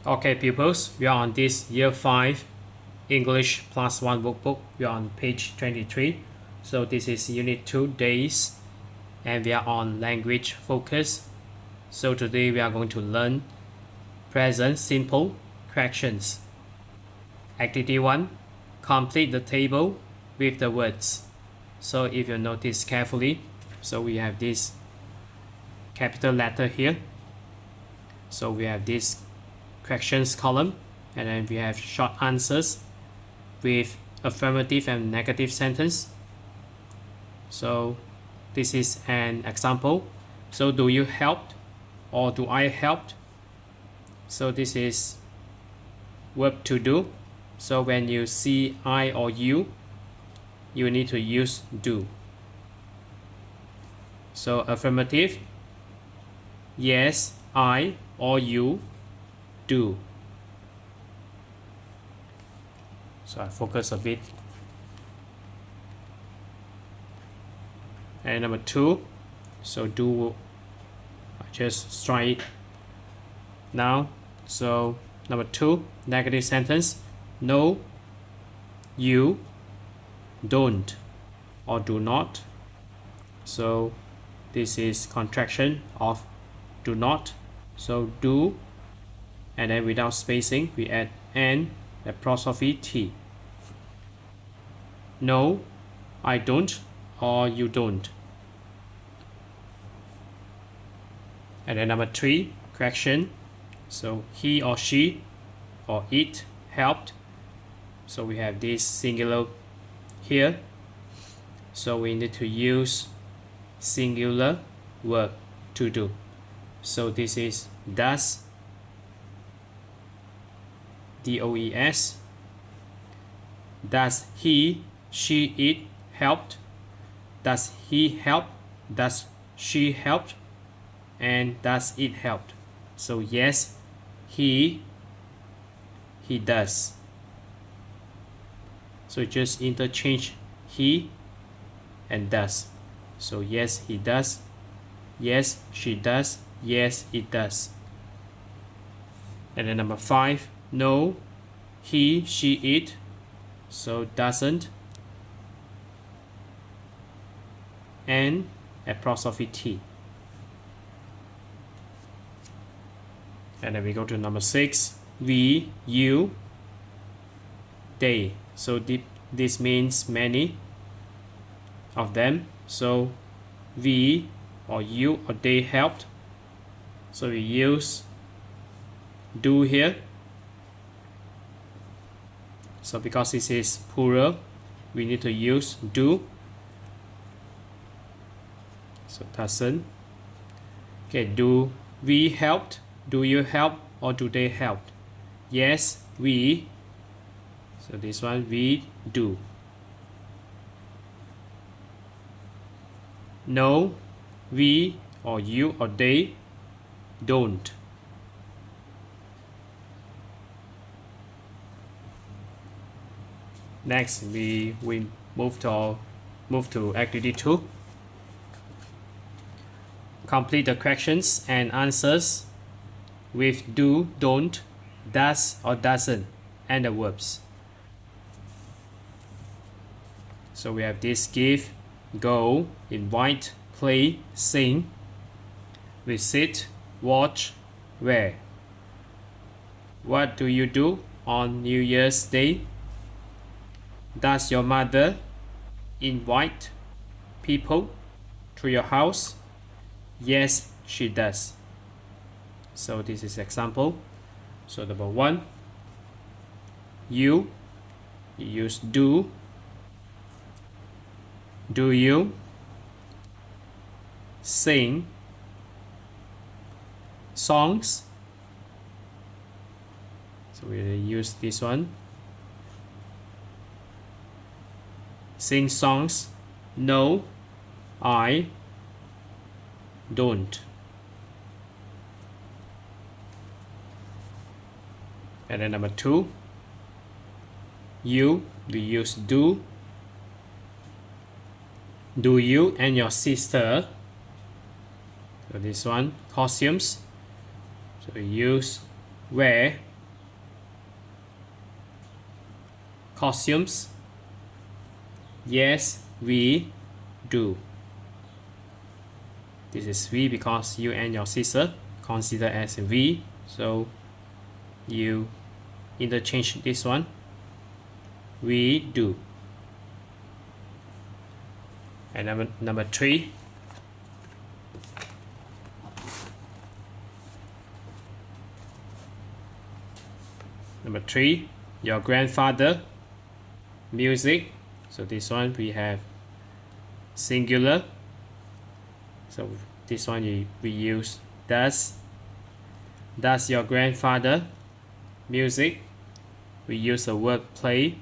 Okay, pupils, we are on this Year 5 English Plus 1 workbook. We are on page 23. So this is Unit 2 days, and we are on language focus. So today we are going to learn present simple corrections. Activity 1. Complete the table with the words. So if you notice carefully, so we have this capital letter here. So we have this corrections column, and then we have short answers with affirmative and negative sentence. So this is an example. So do you help or do I help? So this is verb to do. So when you see I or you need to use do. So affirmative, yes, I or you do. So I focus a bit. And number 2, so do, I just strike it now. So number 2, negative sentence, no, you don't or do not. So this is contraction of do not. So do, and then without spacing we add an apostrophe T. No, I don't or you don't. And then number 3, correction. So he or she or it helped. So we have this singular here. So we need to use singular verb to do. So this is does, D-O-E-S. Does he, she, it helped? Does he help? Does she help? And does it help? So yes, he does. So just interchange he and does. So yes, he does. Yes, she does. Yes, it does. And then number 5, no, he, she, it. So doesn't, and apostrophe T. And then we go to number 6, we, you, they. So this means many of them. So we or you or they helped. So we use do here. So because this is plural, we need to use do. So doesn't. Okay, do we helped? Do you help or do they help? Yes, we. So this one we do. No, we or you or they don't. Next, we move to activity 2. Complete the corrections and answers with do, don't, does or doesn't, and the verbs. So we have this: give, go, invite, play, sing. We sit, watch, wear. What do you do on New Year's Day? Does your mother invite people to your house? Yes, she does. So this is example. So number 1, you use do. Do you sing songs? So we use this one. Sing songs? No, I don't. And then number 2, you, we use do. Do you and your sister, so this one, costumes, so we use wear Costumes. Yes, we do. This is we because you and your sister consider as we, so you interchange this one. We do. And number 3. Number 3, your grandfather. Music. So this one we have singular. So this one we use does. Does your grandfather music? We use the word play.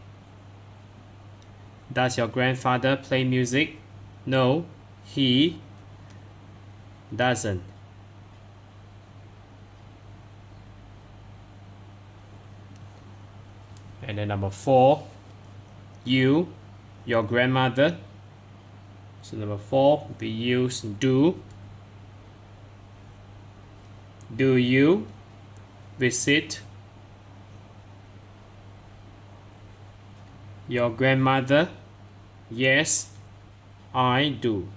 Does your grandfather play music? No, he doesn't. And then number 4, you, your grandmother. So number 4, we use do. Do you visit your grandmother? Yes, I do.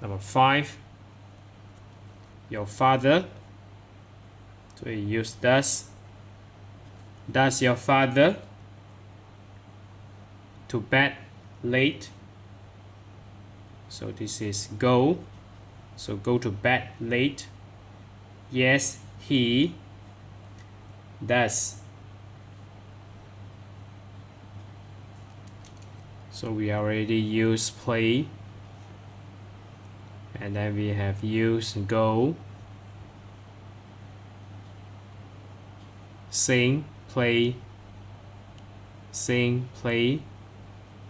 Number 5, your father. So we use does. Does your father to bed late? So this is go. So go to bed late. Yes, he does. So we already use play. And then we have use go. Sing, play,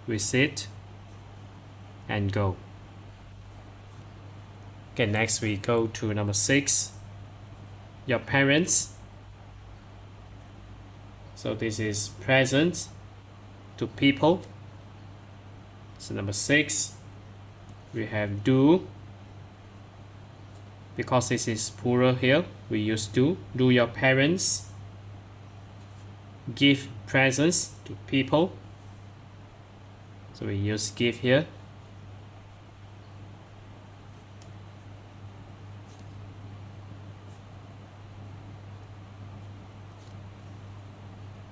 visit, and go. Okay, next we go to number 6, your parents. So this is present to people. So number 6, we have do. Because this is plural here, we use do. Do your parents give presents to people? So we use give here.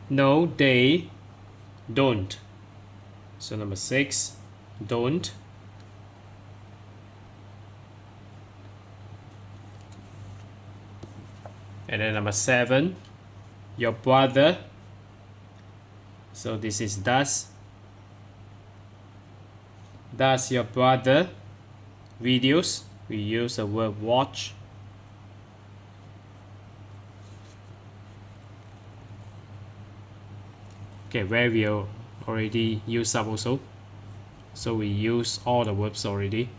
No, they don't. So number 6, don't. And then number 7, your brother. So this is does. Does your brother videos? We use the word watch. Okay, where we already use up also. So we use all the verbs already.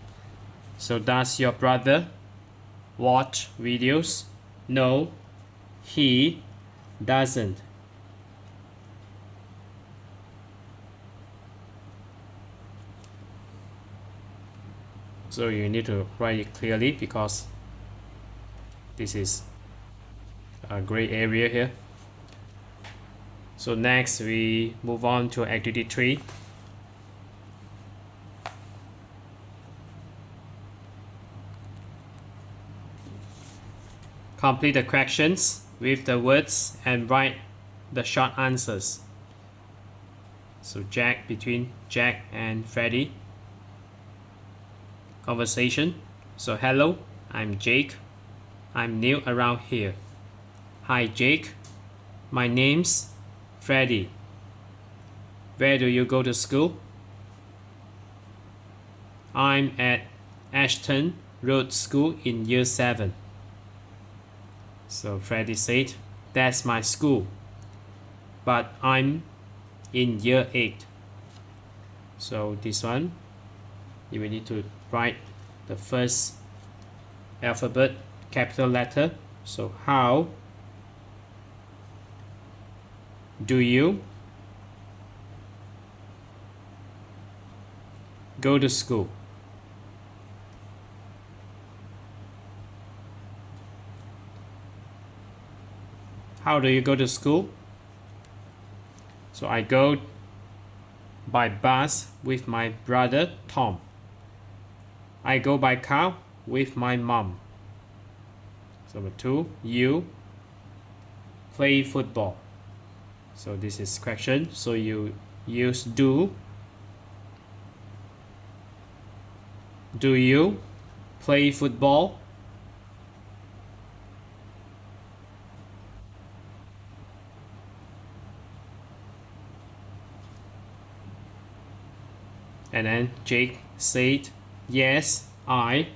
So does your brother watch videos? No, he doesn't. So you need to write it clearly because this is a gray area here. So next we move on to activity 3. Complete the questions with the words and write the short answers. So between Jack and Freddy. Conversation. So hello, I'm Jake. I'm new around here. Hi Jake, my name's Freddy. Where do you go to school? I'm at Ashton Road School in year 7. So Freddy said, that's my school, but I'm in year 8. So this one, you will need to write the first alphabet, capital letter. So how do you go to school? How do you go to school? So I go by bus with my brother Tom. I go by car with my mom. So number 2, you play football. So this is question. So you use do. Do you play football? And then Jake said, yes, I.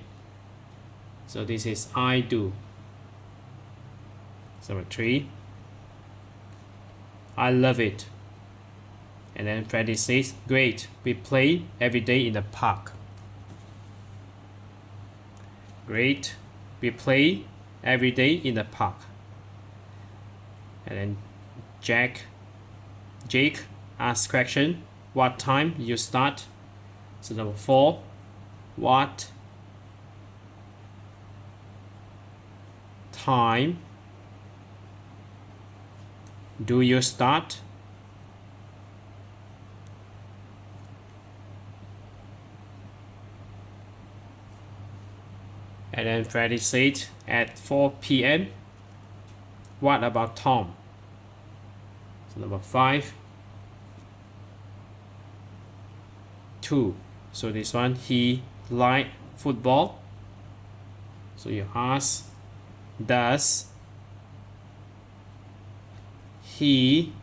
So this is I do. So number 3, I love it. And then Freddie says, great, we play every day in the park. Great, we play every day in the park. And then Jake asks question, what time you start? So number 4, what time do you start? And then Freddie said at 4 p.m. What about Tom? So number 5, 2. So this one, he like football. So you ask, does he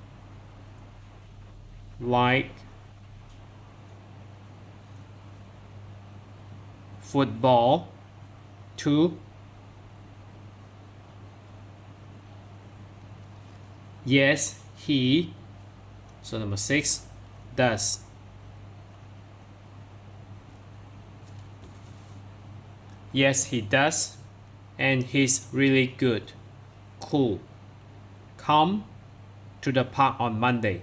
like football too? Yes, he. So number 6, does. Yes, he does. And he's really good. Cool. Come to the park on Monday.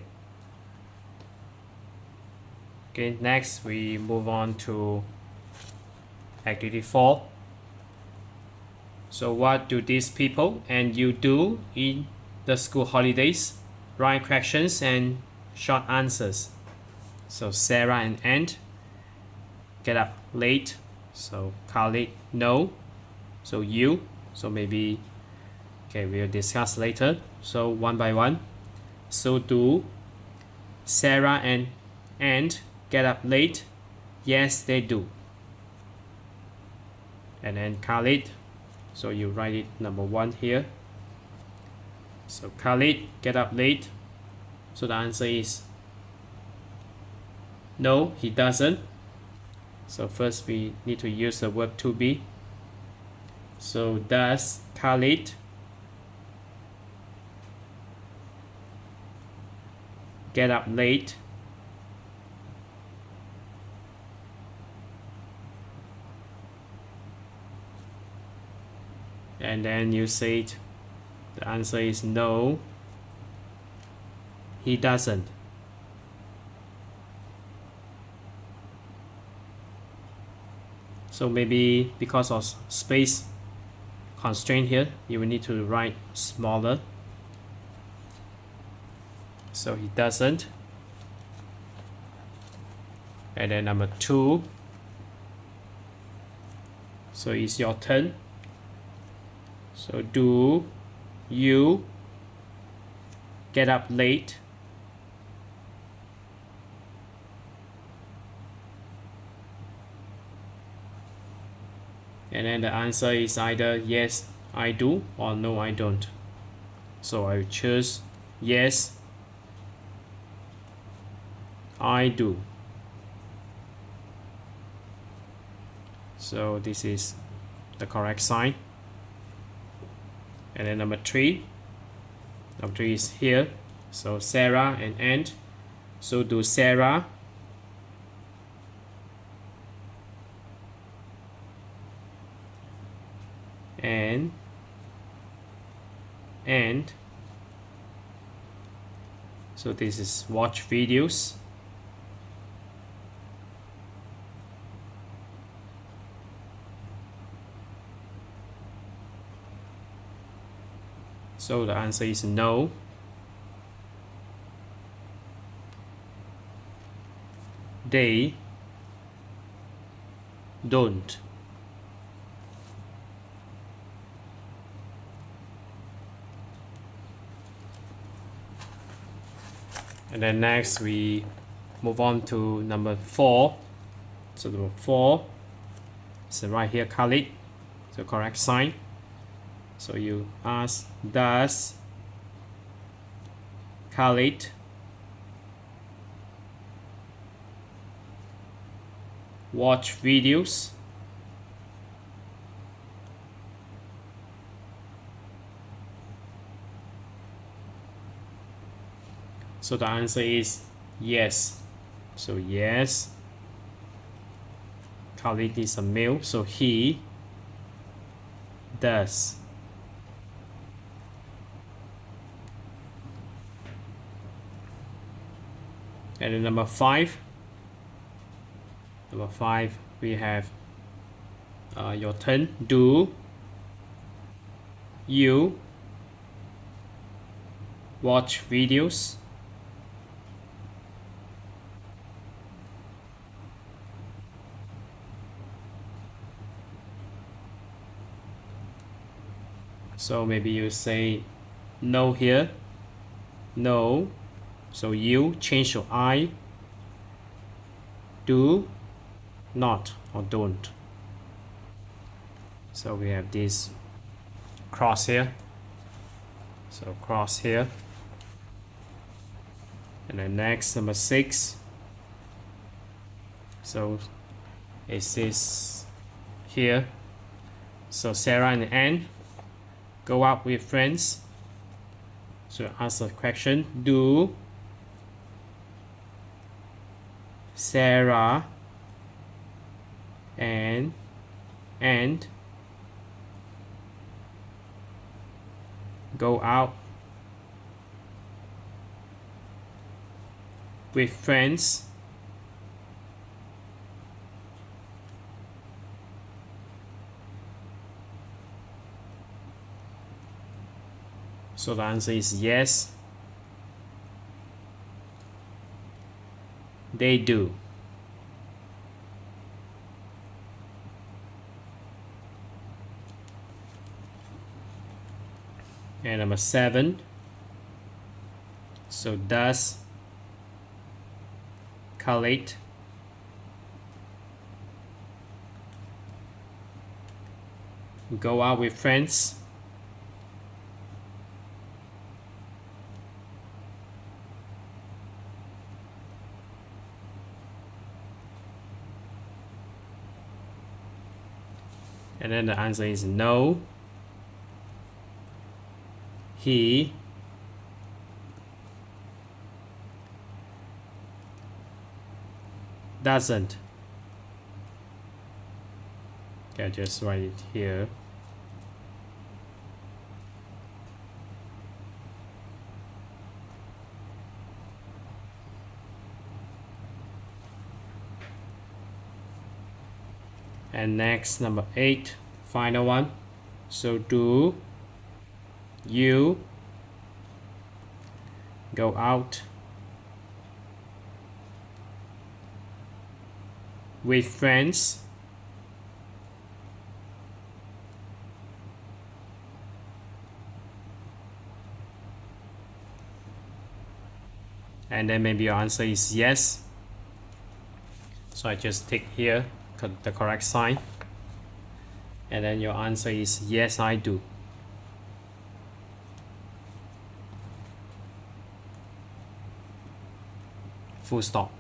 Okay, next we move on to activity 4. So what do these people and you do in the school holidays? Write questions and short answers. So Sarah and Anne get up late. So Khalid, no. So you, so maybe, okay, we'll discuss later. So one by one. So do Sarah and Anne get up late? Yes, they do. And then Khalid, so you write it number 1 here. So Khalid get up late. So the answer is no, he doesn't. So first we need to use the verb to be. So does Khalid get up late? And then you say the answer is no, he doesn't. So maybe because of space constraint here, you will need to write smaller. So he doesn't. And then number 2. So it's your turn. So do you get up late? And then the answer is either yes, I do, or no, I don't. So I will choose yes, I do. So this is the correct sign. And then number 3. Number 3 is here. So Sarah and Anne. So do Sarah and so this is watch videos. So the answer is no. They don't. And then next we move on to number 4. So number 4 is right here, Khalid, the correct sign. So you ask, does Khalid watch videos? So the answer is yes. So yes, Khalid is a male, so he does. And then number 5. Number 5, we have your turn. Do you watch videos? So maybe you say no here. No. So you change your I. Do not or don't. So we have this cross here. So cross here. And then next, number 6. So it says here. So Sarah and Anne go out with friends. So ask the question, do Sarah and go out with friends? So the answer is yes, they do. And number 7. So does Khalid go out with friends? And then the answer is no, he doesn't. Okay, just write it here. And next, number 8, final one. So do you go out with friends? And then maybe your answer is yes. So I just tick here the correct sign. And then your answer is yes, I do. Full stop.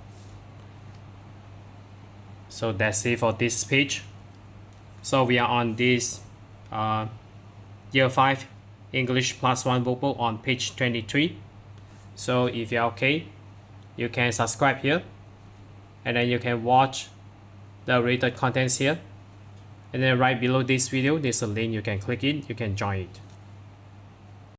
So that's it for this page. So we are on this Year 5 English +1 workbook on page 23. So if you're okay, you can subscribe here, and then you can watch the related contents here. And then right below this video, there's a link, you can click it, you can join it.